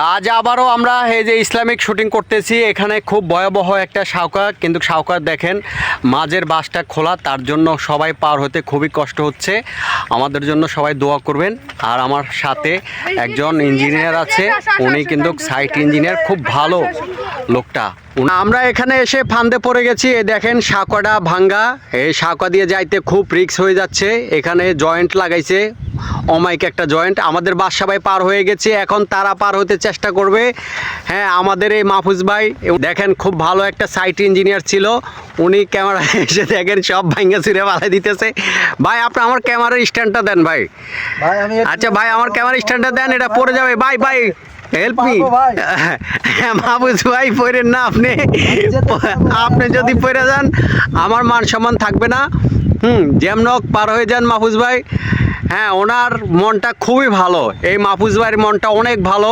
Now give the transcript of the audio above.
আজ আবারও আমরা এই যে ইসলামিক শুটিং করতেছি। এখানে খুব ভয়াবহ একটা সাউকা, কিন্তু সাউকা দেখেন মাঝের বাসটা খোলা, তার জন্য সবাই পার হতে খুবই কষ্ট হচ্ছে। আমাদের জন্য সবাই দোয়া করবেন। আর আমার সাথে একজন ইঞ্জিনিয়ার আছে, উনি কিন্তু সাইট ইঞ্জিনিয়ার, খুব ভালো লোকটা। আমরা এখানে এসে ফান্দে পড়ে গেছি। এই দেখেন সাউকাটা ভাঙ্গা, এই সাউকা দিয়ে যাইতে খুব রিস্ক হয়ে যাচ্ছে। এখানে জয়েন্ট লাগাইছে, অমাইক একটা জয়েন্ট। আমাদের বাস সবাই পার হয়ে গেছে, এখন তারা পার হতে চেষ্টা করবে। হ্যাঁ, আমাদের এই মাহফুজ ভাই দেখেন খুব ভালো একটা সাইট ইঞ্জিনিয়ার ছিল, উনি ক্যামেরা এসে দেখেন সব ভাঙ্গা ছিঁড়ে পালাই দিতেছে। ভাই আপনি আমার ক্যামেরার স্ট্যান্ডটা দেন ভাই। আচ্ছা ভাই, আমার ক্যামেরা স্ট্যান্ডটা দেন, এটা পড়ে যাবে। ভাই ভাই হেল্প মি। মাহফুজ ভাই পড়েন না, আপনি যদি পড়ে যান আমার মান সম্মান থাকবে না। যেমন পার হয়ে যান মাহফুজ ভাই। হ্যাঁ, ওনার মনটা খুবই ভালো, এই মাহফুজ ভাইয়ের মনটা অনেক ভালো।